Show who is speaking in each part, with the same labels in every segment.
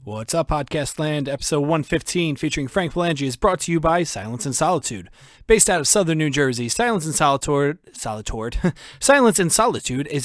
Speaker 1: What's up, Podcast Land? Episode 115 featuring Frank Palangi is brought to you by Silence and Solitude. Based out of southern New Jersey, Silence and Solitude is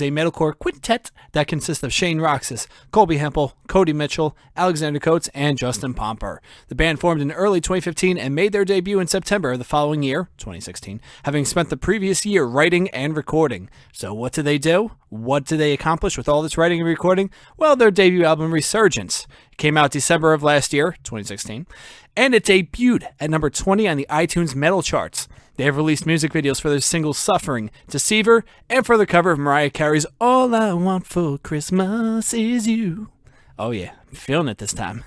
Speaker 1: a metalcore quintet that consists of Shane Roxas, Colby Hempel, Cody Mitchell, Alexander Coates, and Justin Pomper. The band formed in early 2015 and made their debut in September of the following year, 2016, having spent the previous year writing and recording. So what do they do? What do they accomplish with all this writing and recording? Well, their debut album, Resurgence, came out December of last year, 2016, and it debuted at number 20 on the iTunes Metal charts. They have released music videos for their singles Suffering, Deceiver, and for the cover of Mariah Carey's All I Want for Christmas Is You. Oh yeah, I'm feeling it this time.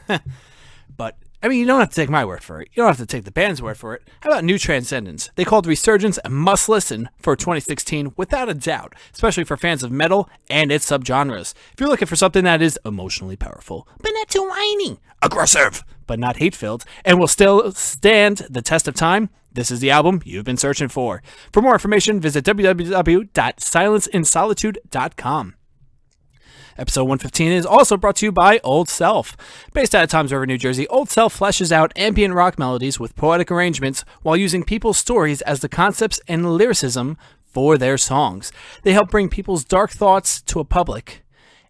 Speaker 1: But, I mean, you don't have to take my word for it. You don't have to take the band's word for it. How about New Transcendence? They called Resurgence a must-listen for 2016 without a doubt, especially for fans of metal and its subgenres. If you're looking for something that is emotionally powerful, but not too whiny, aggressive, but not hate-filled, and will still stand the test of time, this is the album you've been searching for. For more information, visit www.silenceinsolitude.com. Episode 115 is also brought to you by Old Self. Based out of Toms River, New Jersey, Old Self fleshes out ambient rock melodies with poetic arrangements while using people's stories as the concepts and lyricism for their songs. They help bring people's dark thoughts to a public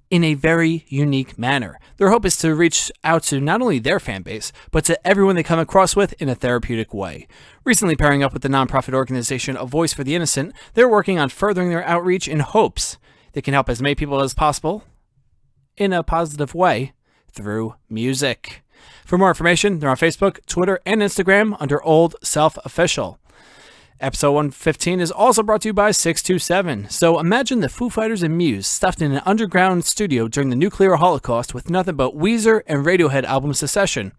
Speaker 1: in a very unique manner. Their hope is to reach out to not only their fan base, but to everyone they come across with in a therapeutic way. Recently pairing up with the nonprofit organization A Voice for the Innocent, they're working on furthering their outreach in hopes they can help as many people as possible in a positive way through music. For more information, they're on Facebook, Twitter, and Instagram under Old Self Official. Episode 115 is also brought to you by 627. So imagine the Foo Fighters and Muse stuffed in an underground studio during the nuclear holocaust with nothing but Weir and Radiohead album Secession.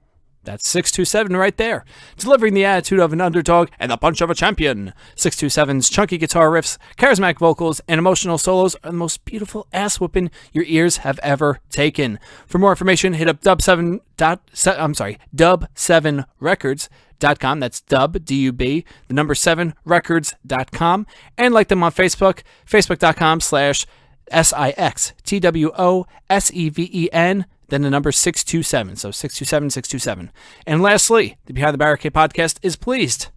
Speaker 1: That's 627 right there, delivering the attitude of an underdog and the punch of a champion. 627's chunky guitar riffs, charismatic vocals, and emotional solos are the most beautiful ass-whooping your ears have ever taken. For more information, hit up dub7records.com. That's dub, D-U-B, the number 7 records.com, and like them on Facebook, facebook.com/SIXTWOSEVEN, then the number 627, so 627. And lastly, the Behind the Barricade Podcast is pleased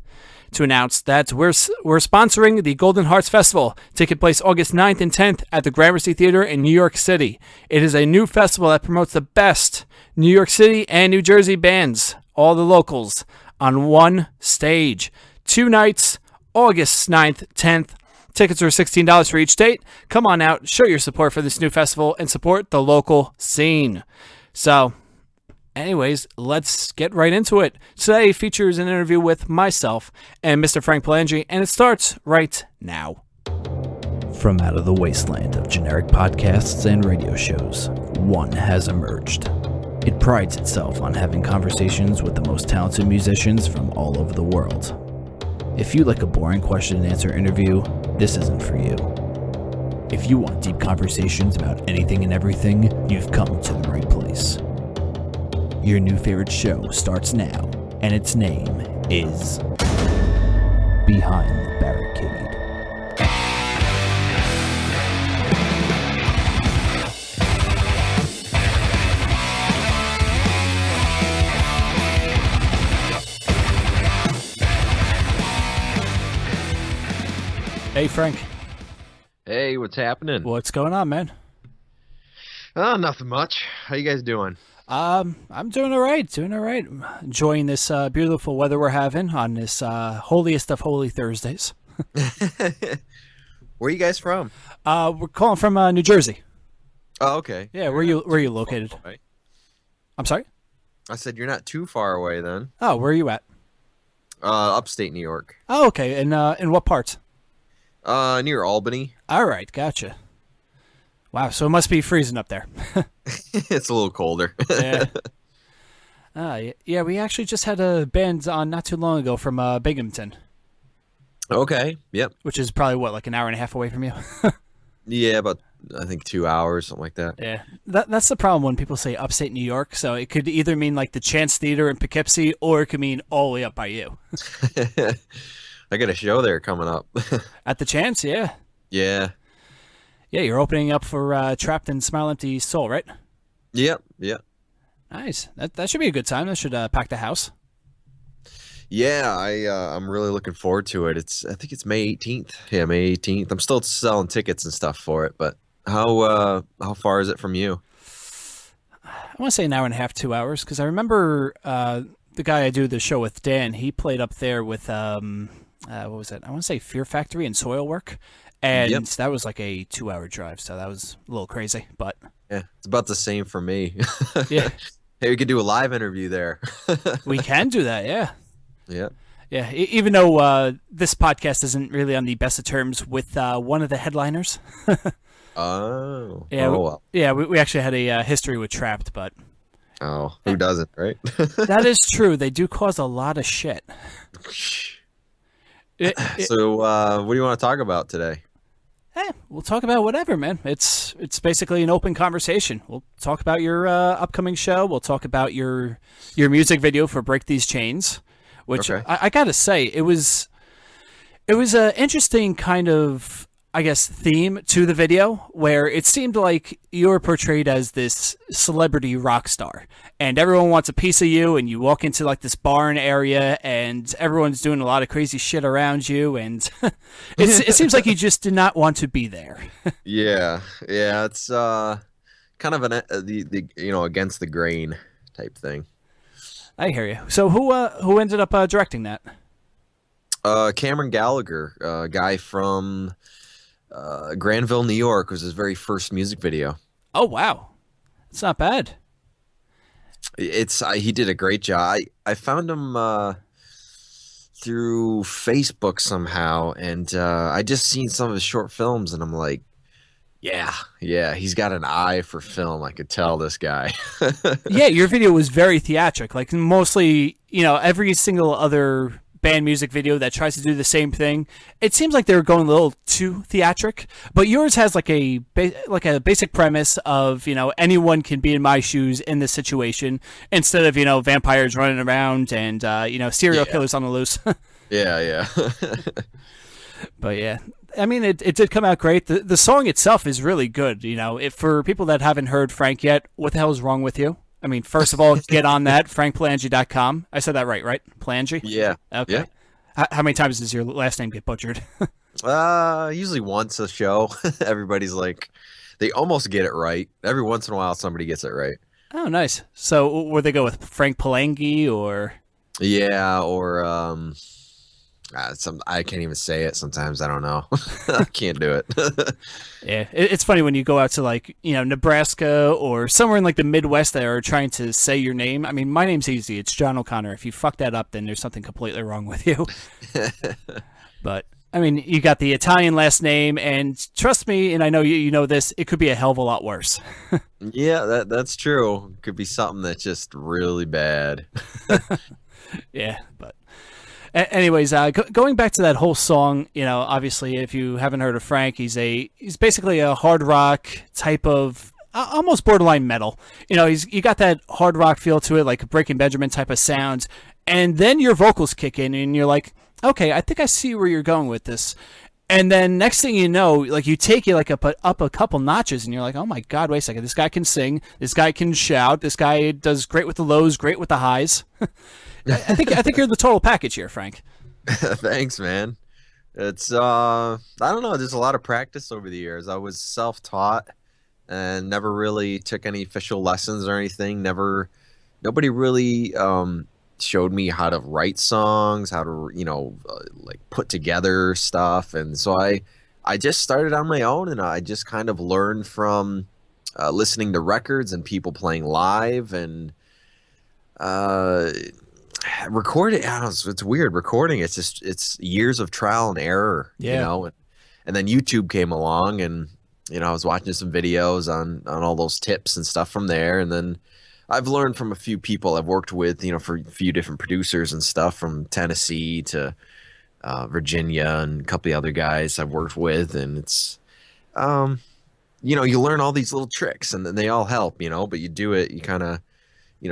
Speaker 1: to announce that we're sponsoring the Golden Hearts Festival, taking place August 9th and 10th at the Gramercy Theater in New York City. It is a new festival that promotes the best New York City and New Jersey bands, all the locals, on one stage. 2 nights, August 9th, 10th. Tickets are $16 for each date. Come on out, show your support for this new festival, and support the local scene. So, anyways, let's get right into it. Today features an interview with myself and Mr. Frank Palangi, and it starts right now.
Speaker 2: From out of the wasteland of generic podcasts and radio shows, one has emerged. It prides itself on having conversations with the most talented musicians from all over the world. If you like a boring question and answer interview, this isn't for you. If you want deep conversations about anything and everything, you've come to the right place. Your new favorite show starts now, and its name is Behind the Barricade.
Speaker 1: Hey, Frank.
Speaker 3: Hey, what's happening?
Speaker 1: What's going on, man?
Speaker 3: Oh, nothing much. How you guys doing?
Speaker 1: I'm doing all right. Enjoying this beautiful weather we're having on this holiest of holy Thursdays.
Speaker 3: Where are you guys from?
Speaker 1: We're calling from New Jersey.
Speaker 3: Oh, okay.
Speaker 1: Yeah, where are you located? I'm sorry?
Speaker 3: I said you're not too far away then.
Speaker 1: Oh, where are you at?
Speaker 3: Upstate New York.
Speaker 1: Oh, okay. And in what parts?
Speaker 3: Near Albany.
Speaker 1: All right, gotcha. Wow, so it must be freezing up there.
Speaker 3: It's a little colder.
Speaker 1: Yeah. Yeah, we actually just had a band on not too long ago from Binghamton.
Speaker 3: Okay, yep.
Speaker 1: Which is probably, like an hour and a half away from you?
Speaker 3: Yeah, about, I think 2 hours, something like that.
Speaker 1: Yeah, that's the problem when people say upstate New York. So it could either mean like the Chance Theater in Poughkeepsie, or it could mean all the way up by you.
Speaker 3: I got a show there coming up.
Speaker 1: At the Chance, yeah.
Speaker 3: Yeah.
Speaker 1: Yeah, you're opening up for Trapped in Smile Empty Soul, right?
Speaker 3: Yep.
Speaker 1: Nice. That should be a good time. That should pack the house.
Speaker 3: Yeah, I'm really looking forward to it. I think it's May 18th. Yeah, May 18th. I'm still selling tickets and stuff for it, but how far is it from you?
Speaker 1: I want to say an hour and a half, 2 hours, because I remember the guy I do the show with, Dan. He played up there with what was it? I want to say Fear Factory and Soil Work, and that was like a 2 hour drive, so that was a little crazy, but
Speaker 3: yeah, it's about the same for me.
Speaker 1: Yeah.
Speaker 3: Hey, we could do a live interview there.
Speaker 1: We can do that, yeah.
Speaker 3: Yeah.
Speaker 1: Yeah, even though this podcast isn't really on the best of terms with one of the headliners.
Speaker 3: Oh.
Speaker 1: Yeah,
Speaker 3: well.
Speaker 1: we actually had a history with Trapped, but...
Speaker 3: Oh, who doesn't, right?
Speaker 1: That is true. They do cause a lot of shit.
Speaker 3: So, what do you want to talk about today?
Speaker 1: We'll talk about whatever, man. It's basically an open conversation. We'll talk about your upcoming show. We'll talk about your music video for Break These Chains, which
Speaker 3: Okay.
Speaker 1: I gotta say, it was an interesting kind of, I guess, theme to the video, where it seemed like you were portrayed as this celebrity rock star, and everyone wants a piece of you, and you walk into like this barn area, and everyone's doing a lot of crazy shit around you, and it seems like you just did not want to be there.
Speaker 3: Yeah, it's kind of the against the grain type thing.
Speaker 1: I hear you. So who ended up directing that?
Speaker 3: Cameron Gallagher, a guy from Granville, New York, was his very first music video.
Speaker 1: Oh wow, it's not bad.
Speaker 3: He did a great job. I found him through Facebook somehow, and I just seen some of his short films, and I'm like, yeah, he's got an eye for film. I could tell this guy.
Speaker 1: Yeah, your video was very theatric. Like mostly, every single other band music video that tries to do the same thing, it seems like they're going a little too theatric. But yours has like a basic premise of anyone can be in my shoes in this situation, instead of vampires running around and serial killers on the loose.
Speaker 3: Yeah.
Speaker 1: But yeah, I mean, it did come out great. The song itself is really good. For people that haven't heard Frank yet, what the hell is wrong with you? I mean, first of all, get on that, frankpalangi.com. I said that right? Palangi?
Speaker 3: Yeah.
Speaker 1: Okay.
Speaker 3: Yeah.
Speaker 1: How many times does your last name get butchered?
Speaker 3: Usually once a show. Everybody's like, they almost get it right. Every once in a while, somebody gets it right.
Speaker 1: Oh, nice. So, where they go with Frank Palangi or?
Speaker 3: Yeah, or I can't even say it sometimes. I don't know. I can't do it.
Speaker 1: Yeah, it's funny when you go out to Nebraska or somewhere in like the Midwest that are trying to say your name. I mean, my name's easy. It's John O'Connor. If you fuck that up, then there's something completely wrong with you. But I mean, you got the Italian last name, and trust me, and I know you know this, it could be a hell of a lot worse.
Speaker 3: Yeah, that's true. Could be something that's just really bad.
Speaker 1: Yeah, but anyways, going back to that whole song, obviously, if you haven't heard of Frank, he's basically a hard rock type of almost borderline metal. You got that hard rock feel to it, like a Breaking Benjamin type of sound, and then your vocals kick in, and you're like, okay, I think I see where you're going with this. And then next thing you know, like you take it like up a couple notches, and you're like, oh my God, wait a second, this guy can sing, this guy can shout, this guy does great with the lows, great with the highs. I think you're the total package here, Frank.
Speaker 3: Thanks, man. It's I don't know, there's a lot of practice over the years. I was self-taught and never really took any official lessons or anything. Nobody really showed me how to write songs, how to like put together stuff, and so I just started on my own, and I just kind of learned from listening to records and people playing live, and recording. I don't know, it's weird recording. It's years of trial and error. And then YouTube came along, and I was watching some videos on all those tips and stuff from there, and then I've learned from a few people I've worked with, for a few different producers and stuff, from Tennessee to Virginia, and a couple of other guys I've worked with, and it's you learn all these little tricks, and then they all help, but you do it, you kind of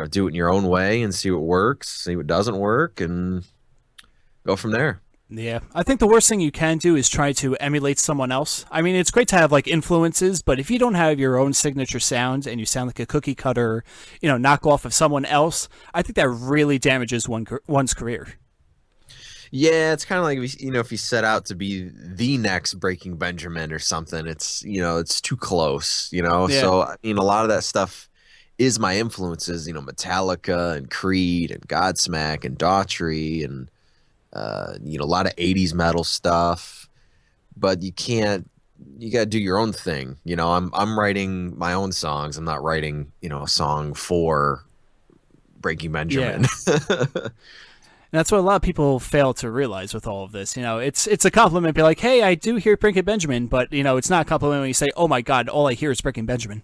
Speaker 3: do it in your own way and see what works, see what doesn't work, and go from there.
Speaker 1: Yeah, I think the worst thing you can do is try to emulate someone else. I mean, it's great to have like influences, but if you don't have your own signature sound and you sound like a cookie cutter, knockoff of someone else, I think that really damages one's career.
Speaker 3: Yeah, it's kind of like, if you set out to be the next Breaking Benjamin or something, it's too close,
Speaker 1: Yeah.
Speaker 3: So I mean, a lot of that stuff is my influences, Metallica and Creed and Godsmack and Daughtry and a lot of 80s metal stuff, but you got to do your own thing. I'm writing my own songs. I'm not writing, a song for Breaking Benjamin.
Speaker 1: Yeah. And that's what a lot of people fail to realize with all of this. It's a compliment. Be like, hey, I do hear Breaking Benjamin, but it's not a compliment when you say, oh my God, all I hear is Breaking Benjamin.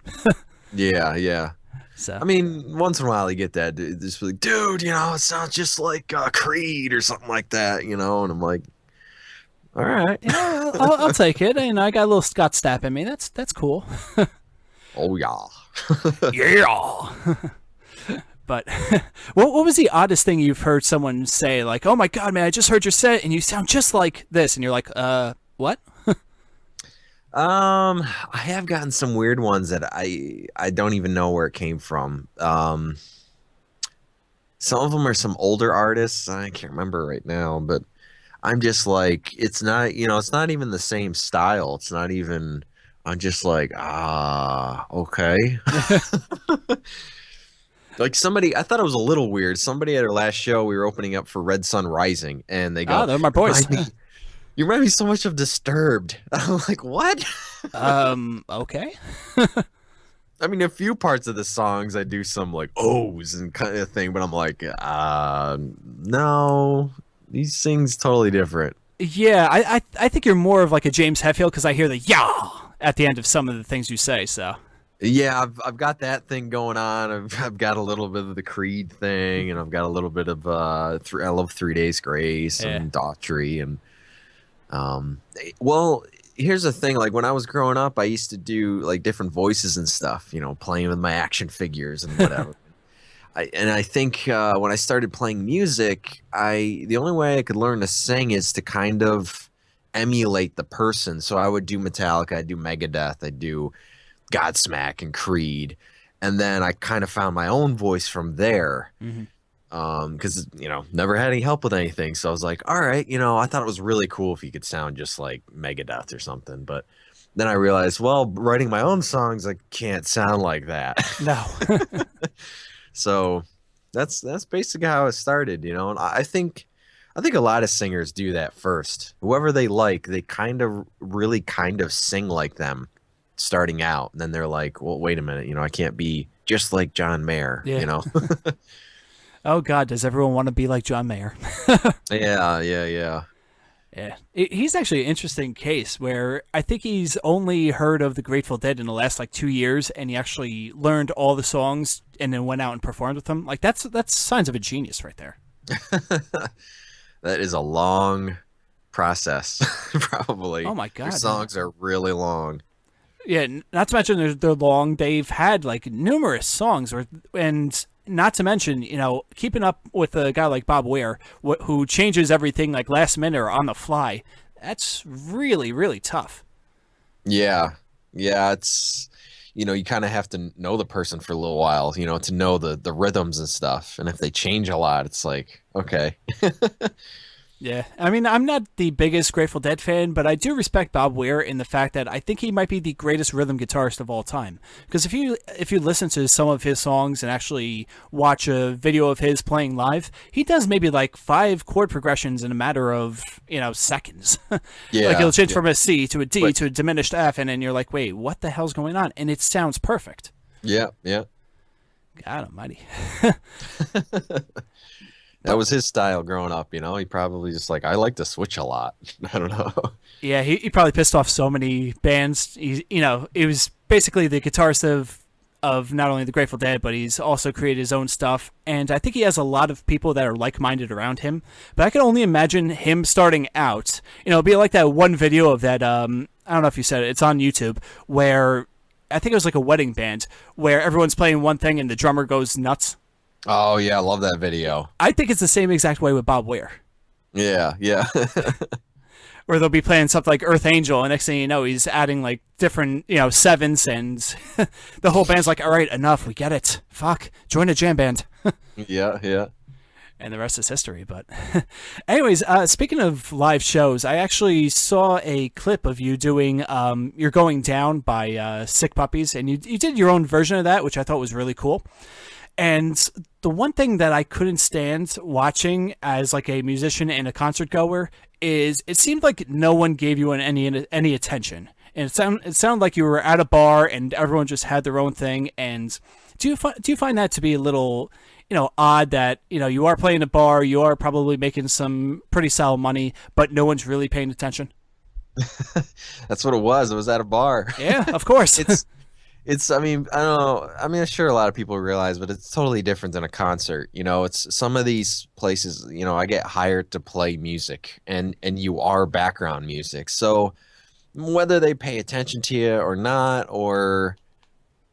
Speaker 3: Yeah. So I mean, once in a while you get that. Just like, dude, it sounds just like Creed or something like that, and I'm like, all right,
Speaker 1: I'll take it. I got a little Scott Stapp in me. That's cool.
Speaker 3: Oh yeah,
Speaker 1: yeah. But what was the oddest thing you've heard someone say? Like, oh my God, man, I just heard your set and you sound just like this, and you're like, what?
Speaker 3: I have gotten some weird ones that I don't even know where it came from. Some of them are some older artists. I can't remember right now, but I'm just like, it's not even the same style. It's not even, I'm just like, okay. Like I thought it was a little weird. Somebody at our last show, we were opening up for Red Sun Rising, and they go,
Speaker 1: they're my boys.
Speaker 3: You remind me so much of Disturbed. I'm like, what?
Speaker 1: Okay.
Speaker 3: I mean, a few parts of the songs I do some like O's and kind of thing, but I'm like, no, these things totally different.
Speaker 1: Yeah, I think you're more of like a James Hetfield because I hear the yeah at the end of some of the things you say. So
Speaker 3: yeah, I've got that thing going on. I've got a little bit of the Creed thing, and I've got a little bit of I love 3 Days Grace and Daughtry and. Well, here's the thing. Like when I was growing up, I used to do like different voices and stuff, playing with my action figures and whatever. I think when I started playing music, the only way I could learn to sing is to kind of emulate the person. So I would do Metallica, I'd do Megadeth, I'd do Godsmack and Creed, and then I kind of found my own voice from there. Mm-hmm. Because never had any help with anything, so I was like, all right, I thought it was really cool if you could sound just like Megadeth or something, but then I realized, well, writing my own songs, I can't sound like that.
Speaker 1: No.
Speaker 3: So that's basically how it started, and I think a lot of singers do that first. Whoever they like, they really sing like them starting out, and then they're like, well, wait a minute, I can't be just like John Mayer.
Speaker 1: Oh God, does everyone want to be like John Mayer?
Speaker 3: Yeah.
Speaker 1: He's actually an interesting case where I think he's only heard of the Grateful Dead in the last like 2 years, and he actually learned all the songs and then went out and performed with them. Like that's signs of a genius right there.
Speaker 3: That is a long process, probably.
Speaker 1: Oh my God,
Speaker 3: your songs are really long.
Speaker 1: Yeah, not to mention they're long. They've had like numerous songs, and not to mention, keeping up with a guy like Bob Weir, who changes everything like last minute or on the fly. That's really, really tough.
Speaker 3: Yeah, it's you kind of have to know the person for a little while, to know the rhythms and stuff. And if they change a lot, it's like, okay.
Speaker 1: Yeah, I mean, I'm not the biggest Grateful Dead fan, but I do respect Bob Weir in the fact that I think he might be the greatest rhythm guitarist of all time. Because if you listen to some of his songs and actually watch a video of his playing live, he does maybe like 5 chord progressions in a matter of seconds.
Speaker 3: Yeah,
Speaker 1: like he'll change from a C to a D to a diminished F, and then you're like, wait, what the hell's going on? And it sounds perfect.
Speaker 3: Yeah.
Speaker 1: God almighty.
Speaker 3: That was his style growing up, He probably just like, I like to switch a lot. I don't know.
Speaker 1: Yeah, he probably pissed off so many bands. It was basically the guitarist of not only the Grateful Dead, but he's also created his own stuff. And I think he has a lot of people that are like-minded around him. But I can only imagine him starting out. It'd be like that one video of that, I don't know if you said it, it's on YouTube, where I think it was like a wedding band, where everyone's playing one thing and the drummer goes nuts.
Speaker 3: Oh, yeah, I love that video.
Speaker 1: I think it's the same exact way with Bob Weir.
Speaker 3: Yeah, yeah.
Speaker 1: Or they'll be playing something like Earth Angel, and next thing you know, he's adding like different, sevenths, and the whole band's like, all right, enough, we get it. Fuck, join a jam band.
Speaker 3: Yeah, yeah.
Speaker 1: And the rest is history. But anyways, speaking of live shows, I actually saw a clip of you doing You're Going Down by Sick Puppies, and you did your own version of that, which I thought was really cool. And the one thing that I couldn't stand watching as like a musician and a concert goer is it seemed like no one gave you any attention. And it sounded like you were at a bar and everyone just had their own thing. And do you find that to be a little, odd that, you are playing a bar, you are probably making some pretty solid money, but no one's really paying attention?
Speaker 3: That's what it was. It was at a bar.
Speaker 1: Yeah, of course.
Speaker 3: I mean, I don't know. I mean, I'm sure a lot of people realize, but it's totally different than a concert. It's some of these places, I get hired to play music and you are background music. So whether they pay attention to you or not, or,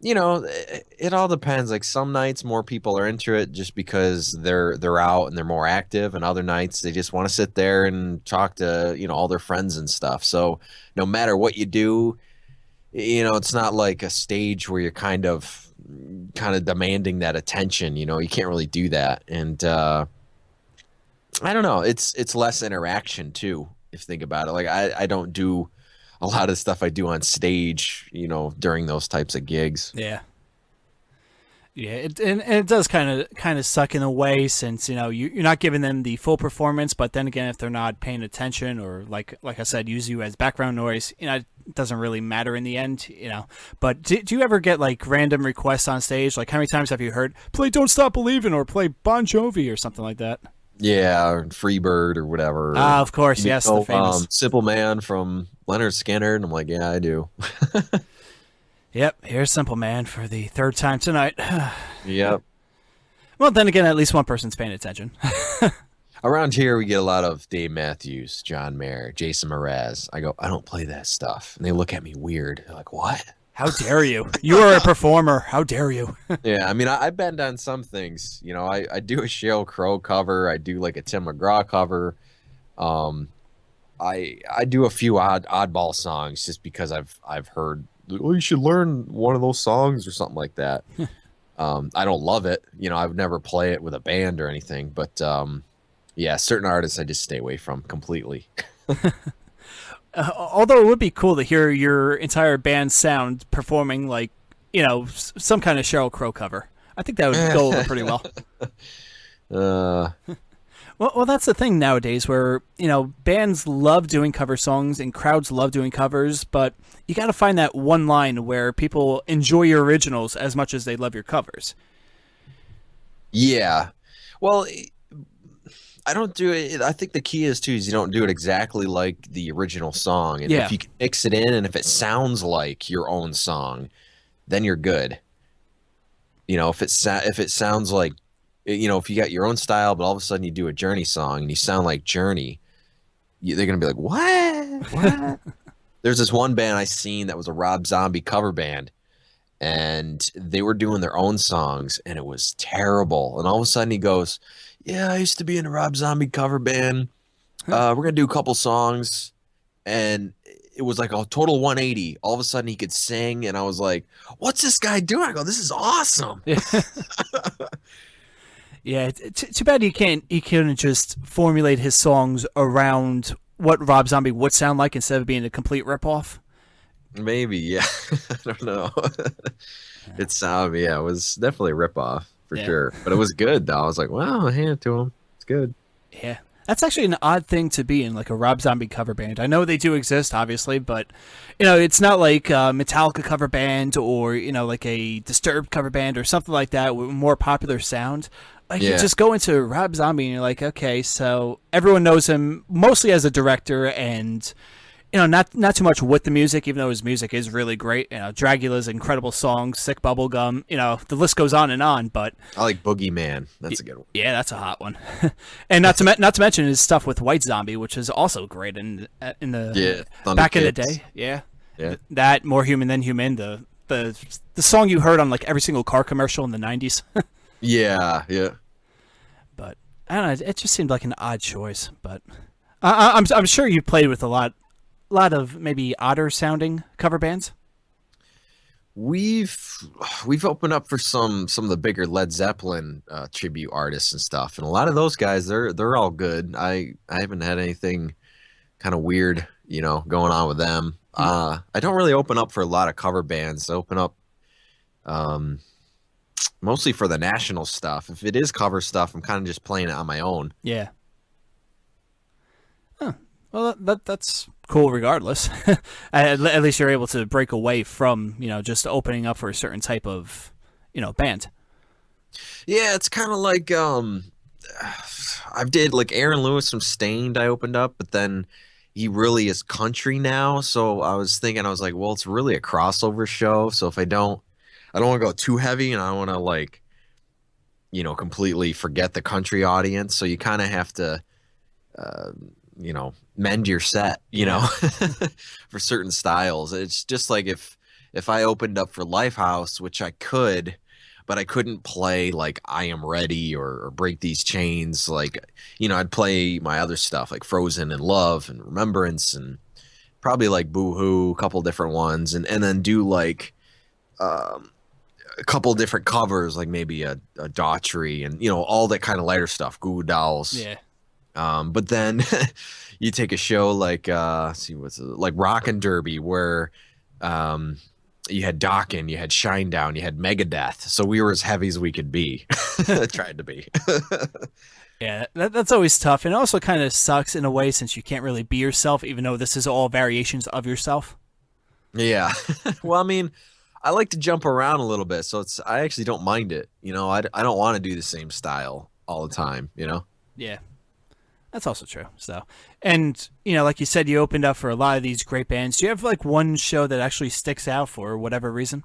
Speaker 3: it all depends. Like some nights more people are into it just because they're out and they're more active, and other nights they just want to sit there and talk to, all their friends and stuff. So no matter what you do, it's not like a stage where you're kind of demanding that attention. You can't really do that. And I don't know. It's less interaction too, if you think about it. Like I don't do a lot of stuff I do on stage, during those types of gigs.
Speaker 1: Yeah. Yeah, and it does kind of suck in a way, since you're not giving them the full performance, but then again, if they're not paying attention, or like I said, use you as background noise, it doesn't really matter in the end, But do you ever get like random requests on stage? Like how many times have you heard play "Don't Stop Believin'" or play Bon Jovi or something like that?
Speaker 3: Yeah, or Freebird or whatever.
Speaker 1: Of course, yes, the famous
Speaker 3: Simple Man from Leonard Skinner, and I'm like, yeah, I do.
Speaker 1: Yep, here's Simple Man for the third time tonight.
Speaker 3: Yep.
Speaker 1: Well, then again, at least one person's paying attention.
Speaker 3: Around here, we get a lot of Dave Matthews, John Mayer, Jason Mraz. I go, I don't play that stuff. And they look at me weird. They're like, what?
Speaker 1: How dare you? You are a performer. How dare you?
Speaker 3: Yeah, I mean, I bend on some things. I do a Sheryl Crow cover. I do like a Tim McGraw cover. I do a few oddball songs just because I've heard, you should learn one of those songs or something like that. I don't love it. I would never play it with a band or anything, but yeah, certain artists I just stay away from completely.
Speaker 1: Although it would be cool to hear your entire band sound performing like, some kind of Sheryl Crow cover. I think that would go over pretty well. Well, that's the thing nowadays where, bands love doing cover songs and crowds love doing covers, but you got to find that one line where people enjoy your originals as much as they love your covers.
Speaker 3: Yeah. Well, I don't do it. I think the key is you don't do it exactly like the original song. And if you can mix it in, and if it sounds like your own song, then you're good. If it sounds like, if you got your own style, but all of a sudden you do a Journey song and you sound like Journey, they're going to be like, what? There's this one band I seen that was a Rob Zombie cover band, and they were doing their own songs, and it was terrible. And all of a sudden he goes, yeah, I used to be in a Rob Zombie cover band. We're going to do a couple songs. And it was like a total 180. All of a sudden he could sing, and I was like, what's this guy doing? I go, this is awesome.
Speaker 1: Yeah, too bad he couldn't just formulate his songs around what Rob Zombie would sound like instead of being a complete ripoff.
Speaker 3: Maybe, yeah. I don't know. It was definitely a ripoff for sure. But it was good, though. I was like, wow, I hand it to him. It's good.
Speaker 1: Yeah. That's actually an odd thing to be in, like a Rob Zombie cover band. I know they do exist, obviously, but, it's not like a Metallica cover band or, like a Disturbed cover band or something like that with a more popular sound. Like, you just go into Rob Zombie and you're like, okay, so everyone knows him mostly as a director and, not too much with the music, even though his music is really great. Dragula's incredible song, Sick Bubblegum, the list goes on, but
Speaker 3: I like Boogeyman. That's a good one.
Speaker 1: Yeah, that's a hot one. And not to mention his stuff with White Zombie, which is also great in the back in the day. Yeah. That More Human Than Human, the song you heard on like every single car commercial in the 90s.
Speaker 3: Yeah.
Speaker 1: But I don't know. It just seemed like an odd choice, but I'm sure you played with a lot of maybe odder sounding cover bands.
Speaker 3: We've opened up for some of the bigger Led Zeppelin tribute artists and stuff, and a lot of those guys they're all good. I haven't had anything kind of weird, going on with them. I don't really open up for a lot of cover bands. I open up mostly for the national stuff. If it is cover stuff, I'm kind of just playing it on my own.
Speaker 1: Yeah. Huh. Well, that's cool regardless. At least you're able to break away from, just opening up for a certain type of, band.
Speaker 3: Yeah, it's kind of like I've did like Aaron Lewis from Stained I opened up, but then he really is country now. So I was like, well, it's really a crossover show. So if I don't want to go too heavy and I don't want to like, completely forget the country audience. So you kind of have to, mend your set, for certain styles. It's just like if I opened up for Lifehouse, which I could, but I couldn't play like I Am Ready or Break These Chains. Like, I'd play my other stuff like Frozen and Love and Remembrance and probably like Boo Hoo, a couple different ones, and then do like a couple different covers, like maybe a Daughtry and all that kind of lighter stuff, Goo Goo Dolls.
Speaker 1: Yeah.
Speaker 3: But then you take a show like like Rockin' Derby where you had Dokken, you had Shinedown, you had Megadeth. So we were as heavy as we could be. Tried to be.
Speaker 1: Yeah, that's always tough. And it also kind of sucks in a way since you can't really be yourself, even though this is all variations of yourself.
Speaker 3: Yeah. Well, I mean, I like to jump around a little bit, so I actually don't mind it. I don't want to do the same style all the time,
Speaker 1: Yeah. That's also true. So, and like you said, you opened up for a lot of these great bands. Do you have like one show that actually sticks out for whatever reason?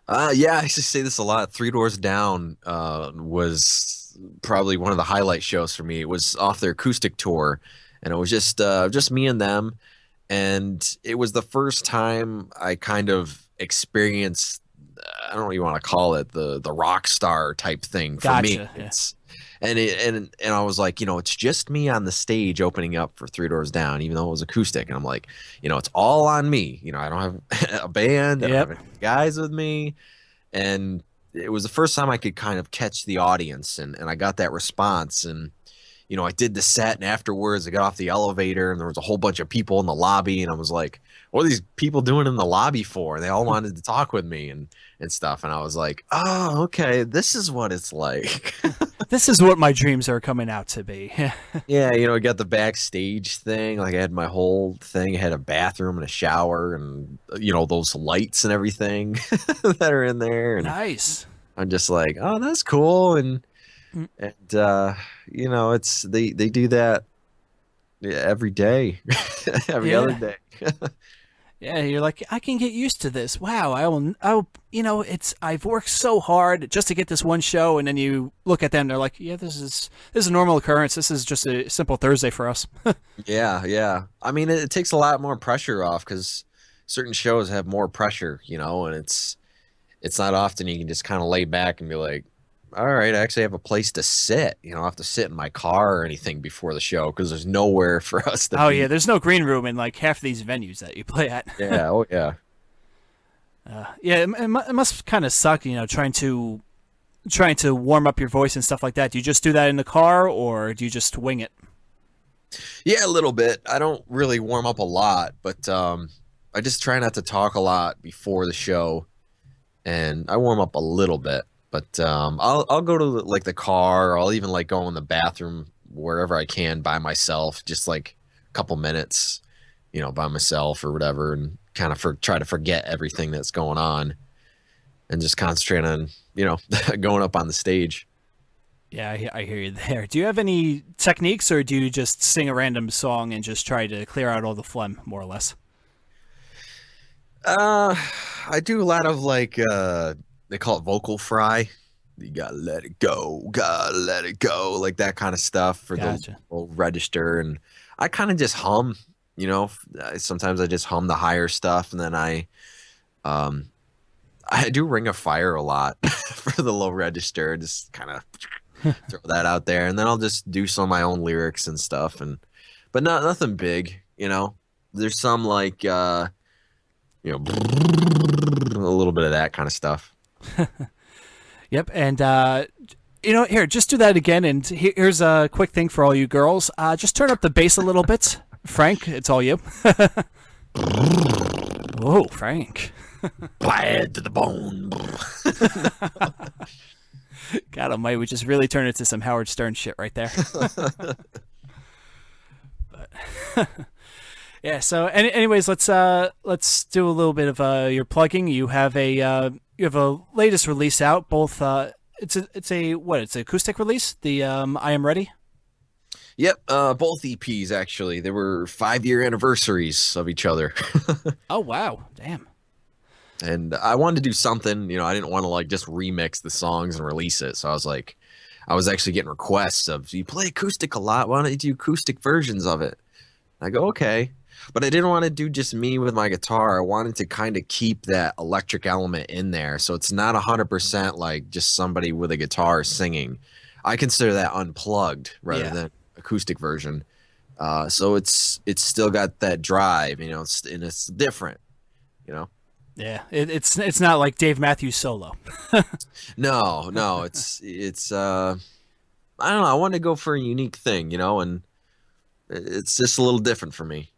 Speaker 3: Yeah, I used to say this a lot. Three Doors Down was probably one of the highlight shows for me. It was off their acoustic tour, and it was just me and them. And it was the first time I kind of experienced, I don't know what you want to call it, the rock star type thing for me.
Speaker 1: Yeah.
Speaker 3: And I was like, it's just me on the stage opening up for Three Doors Down, even though it was acoustic. And I'm like, it's all on me. I don't have a band. I don't have any guys with me. And it was the first time I could kind of catch the audience. And I got that response. And, I did the set. And afterwards, I got off the elevator. And there was a whole bunch of people in the lobby. And I was like, what are these people doing in the lobby for? And they all wanted to talk with me and stuff. And I was like, oh, okay, this is what it's like.
Speaker 1: This is what my dreams are coming out to be.
Speaker 3: Yeah, I got the backstage thing. Like I had my whole thing. I had a bathroom and a shower and, those lights and everything that are in there. And
Speaker 1: nice.
Speaker 3: I'm just like, oh, that's cool. And it's they do that every day, every other day.
Speaker 1: Yeah, you're like, I can get used to this. Wow, I've worked so hard just to get this one show, and then you look at them, they're like, yeah, this is a normal occurrence. This is just a simple Thursday for us.
Speaker 3: Yeah. I mean, it takes a lot more pressure off because certain shows have more pressure, and it's not often you can just kind of lay back and be like, all right, I actually have a place to sit. I don't have to sit in my car or anything before the show because there's nowhere for us to be.
Speaker 1: Yeah, there's no green room in like half of these venues that you play at.
Speaker 3: Yeah, oh yeah.
Speaker 1: It must kind of suck, trying to warm up your voice and stuff like that. Do you just do that in the car or do you just wing it?
Speaker 3: Yeah, a little bit. I don't really warm up a lot, but I just try not to talk a lot before the show, and I warm up a little bit. But I'll go to like the car, or I'll even like go in the bathroom wherever I can by myself, just like a couple minutes, by myself or whatever, and kind of try to forget everything that's going on, and just concentrate on going up on the stage.
Speaker 1: Yeah, I hear you there. Do you have any techniques, or do you just sing a random song and just try to clear out all the phlegm, more or less?
Speaker 3: I do a lot of like they call it vocal fry. You gotta let it go, like that kind of stuff for the whole register. And I kind of just hum, sometimes I just hum the higher stuff, and then I do Ring of Fire a lot for the low register, just kind of throw that out there, and then I'll just do some of my own lyrics and stuff, but nothing big, you know. There's some like a little bit of that kind of stuff.
Speaker 1: Yep, and here, just do that again, and here's a quick thing for all you girls. Just turn up the bass a little bit. Frank, it's all you. Whoa, Frank.
Speaker 3: Bad to the bone.
Speaker 1: God almighty, we just really turned it to some Howard Stern shit right there. But yeah, so anyways, let's do a little bit of your plugging. You have a latest release out, both it's an acoustic release, the I Am Ready?
Speaker 3: Yep, both EPs actually. They were 5-year anniversaries of each other.
Speaker 1: Oh wow, damn.
Speaker 3: And I wanted to do something, I didn't want to like just remix the songs and release it. So I was actually getting requests of, you play acoustic a lot, why don't you do acoustic versions of it? I go, okay. But I didn't want to do just me with my guitar. I wanted to kind of keep that electric element in there. So it's not 100% like just somebody with a guitar singing. I consider that unplugged rather than acoustic version. So it's still got that drive, and it's different,
Speaker 1: Yeah, it's not like Dave Matthews solo.
Speaker 3: No, it's I don't know. I wanted to go for a unique thing, and it's just a little different for me.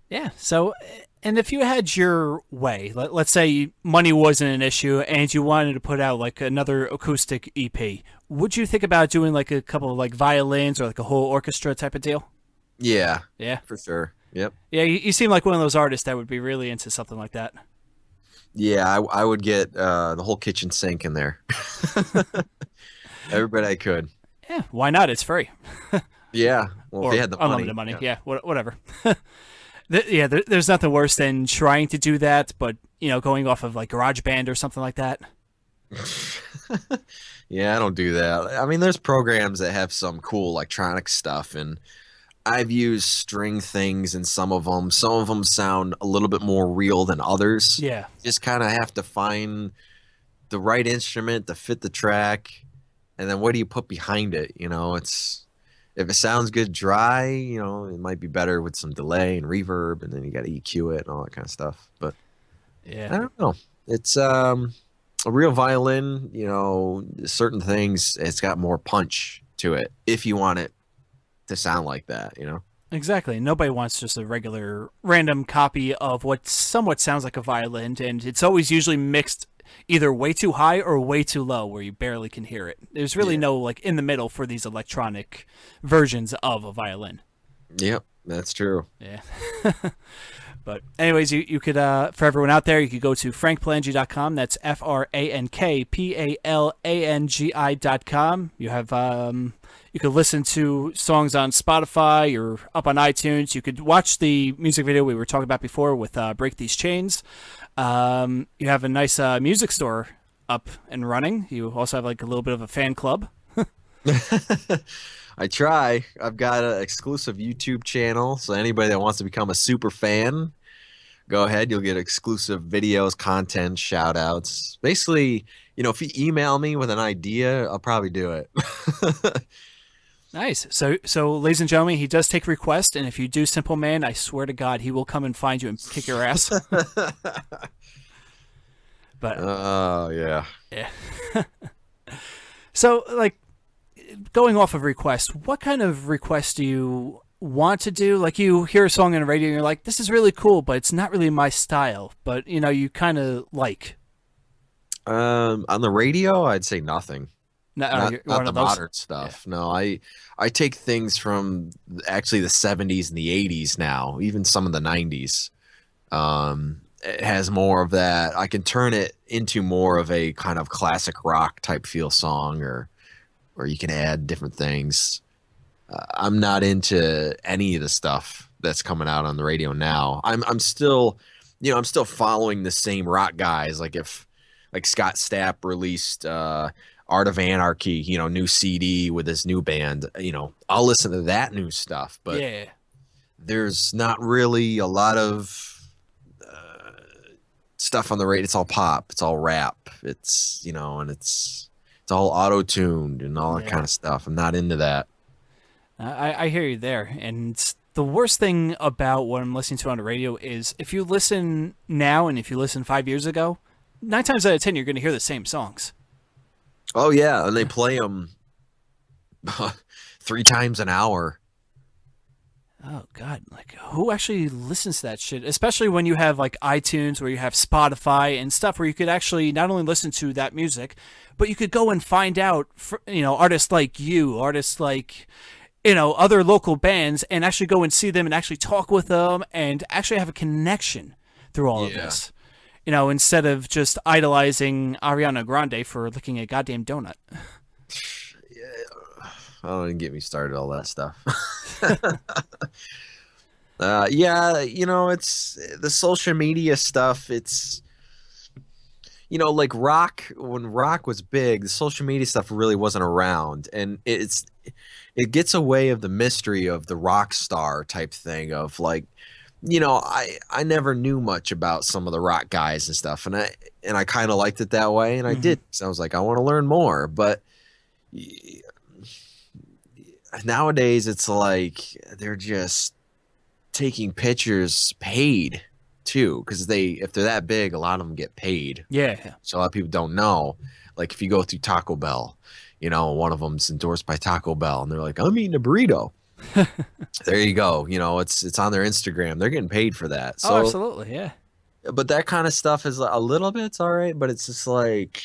Speaker 1: Yeah. So, and if you had your way, let's say money wasn't an issue and you wanted to put out like another acoustic EP, would you think about doing like a couple of like violins or like a whole orchestra type of deal?
Speaker 3: Yeah.
Speaker 1: Yeah.
Speaker 3: For sure. Yep.
Speaker 1: Yeah, you seem like one of those artists that would be really into something like that.
Speaker 3: Yeah, I would get the whole kitchen sink in there. Everybody I could.
Speaker 1: Yeah, why not? It's free.
Speaker 3: Yeah, well, if they had the
Speaker 1: unlimited money. Yeah, whatever. There's nothing worse than trying to do that, but going off of like GarageBand or something like that.
Speaker 3: Yeah, I don't do that. I mean, there's programs that have some cool electronic stuff, and I've used string things in some of them. Some of them sound a little bit more real than others.
Speaker 1: Yeah.
Speaker 3: Just kind of have to find the right instrument to fit the track, and then what do you put behind it? If it sounds good dry, it might be better with some delay and reverb, and then you got to EQ it and all that kind of stuff. But
Speaker 1: yeah,
Speaker 3: I don't know. It's a real violin, certain things, it's got more punch to it if you want it to sound like that,
Speaker 1: Exactly. Nobody wants just a regular random copy of what somewhat sounds like a violin, and it's always usually mixed either way too high or way too low where you barely can hear it. There's really no like in the middle for these electronic versions of a violin.
Speaker 3: Yep, that's true.
Speaker 1: Yeah. But anyways, you could for everyone out there, you could go to frankpalangi.com. That's FrankPalangi.com. You have you could listen to songs on Spotify or up on iTunes. You could watch the music video we were talking about before with Break These Chains. You have a nice music store up and running. You also have like a little bit of a fan club.
Speaker 3: I try. I've got an exclusive YouTube channel, so anybody that wants to become a super fan, go ahead. You'll get exclusive videos, content, shout outs. Basically, if you email me with an idea, I'll probably do it.
Speaker 1: Nice. So ladies and gentlemen, he does take requests, and if you do Simple Man, I swear to God, he will come and find you and kick your ass. But
Speaker 3: yeah.
Speaker 1: So, like, going off of requests, what kind of requests do you want to do? Like, you hear a song on the radio and you're like, this is really cool, but it's not really my style, but you kind of like.
Speaker 3: On the radio, I'd say nothing.
Speaker 1: Not
Speaker 3: the modern stuff. Yeah. No, I take things from actually the 70s and the 80s now, even some of the 90s. It has more of that. I can turn it into more of a kind of classic rock type feel song, or you can add different things. I'm not into any of the stuff that's coming out on the radio now. I'm still following the same rock guys. Like if Scott Stapp released Art of Anarchy, new CD with his new band, I'll listen to that new stuff, but there's not really a lot of stuff on the radio. It's all pop, it's all rap, it's and it's all auto-tuned and all that kind of stuff. I'm not into that.
Speaker 1: I hear you there. And the worst thing about what I'm listening to on the radio is if you listen now and if you listen 5 years ago, 9 times out of 10, you're going to hear the same songs.
Speaker 3: Oh, yeah. And they play them 3 times an hour.
Speaker 1: Oh, God. Like, who actually listens to that shit? Especially when you have, like, iTunes, where you have Spotify and stuff where you could actually not only listen to that music, but you could go and find out, artists like you, artists like, other local bands, and actually go and see them and actually talk with them and actually have a connection through all of this. Instead of just idolizing Ariana Grande for licking a goddamn donut.
Speaker 3: Don't even get me started, all that stuff. It's the social media stuff. It's, like rock, when rock was big, the social media stuff really wasn't around. And it gets away of the mystery of the rock star type thing of like, I never knew much about some of the rock guys and stuff. And I kind of liked it that way. And I did. So I was like, I want to learn more. But nowadays it's like they're just taking pictures paid too, because if they're that big, a lot of them get paid. So a lot of people don't know. Like if you go through Taco Bell, one of them's endorsed by Taco Bell and they're like, I'm eating a burrito. There you go. It's on their Instagram. They're getting paid for that. So,
Speaker 1: oh, absolutely. Yeah.
Speaker 3: But that kind of stuff is a little bit, it's all right, but it's just like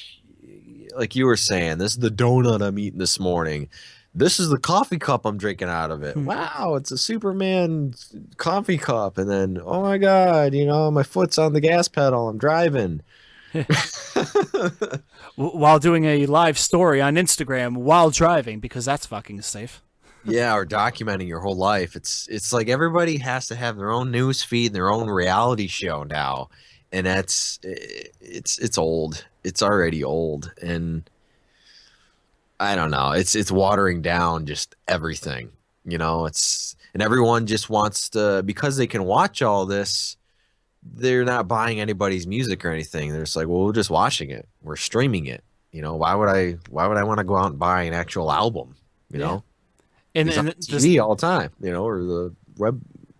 Speaker 3: you were saying, this is the donut I'm eating this morning. This is the coffee cup I'm drinking out of it. Wow, it's a Superman coffee cup. And then, oh my God, my foot's on the gas pedal. I'm driving.
Speaker 1: While doing a live story on Instagram while driving, because that's fucking safe.
Speaker 3: Yeah, or documenting your whole life. It's like everybody has to have their own news feed and their own reality show now. And it's old. It's already old. And I don't know. It's watering down just everything, and everyone just wants to, because they can watch all this, they're not buying anybody's music or anything. They're just like, well, we're just watching it. We're streaming it. Why would I want to go out and buy an actual album, know? And on TV all the time, or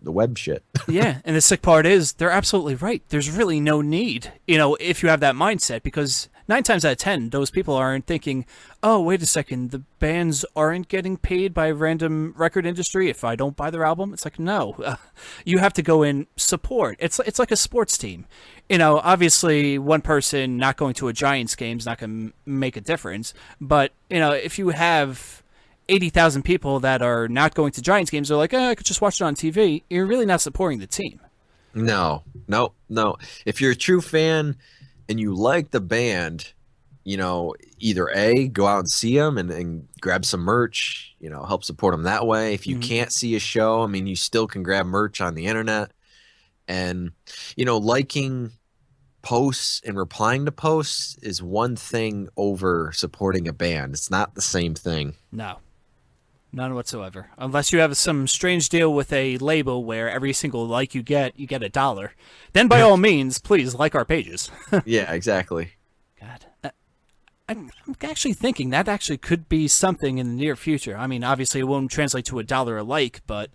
Speaker 3: the web shit.
Speaker 1: Yeah. And the sick part is they're absolutely right. There's really no need, if you have that mindset, because 9 times out of 10, those people aren't thinking, oh, wait a second, the bands aren't getting paid by random record industry if I don't buy their album. It's like, no, you have to go and support. It's like a sports team. Obviously one person not going to a Giants game is not going to make a difference. But, if you have 80,000 people that are not going to Giants games, they're like, I could just watch it on TV. You're really not supporting the team.
Speaker 3: No. If you're a true fan and you like the band, either A, go out and see them and grab some merch, help support them that way. If you can't see a show, you still can grab merch on the internet. And, liking posts and replying to posts is one thing over supporting a band. It's not the same thing.
Speaker 1: No. None whatsoever. Unless you have some strange deal with a label where every single like you get $1. Then by all means, please like our pages.
Speaker 3: Yeah, exactly.
Speaker 1: God. I'm actually thinking that actually could be something in the near future. Obviously it won't translate to $1 a like, but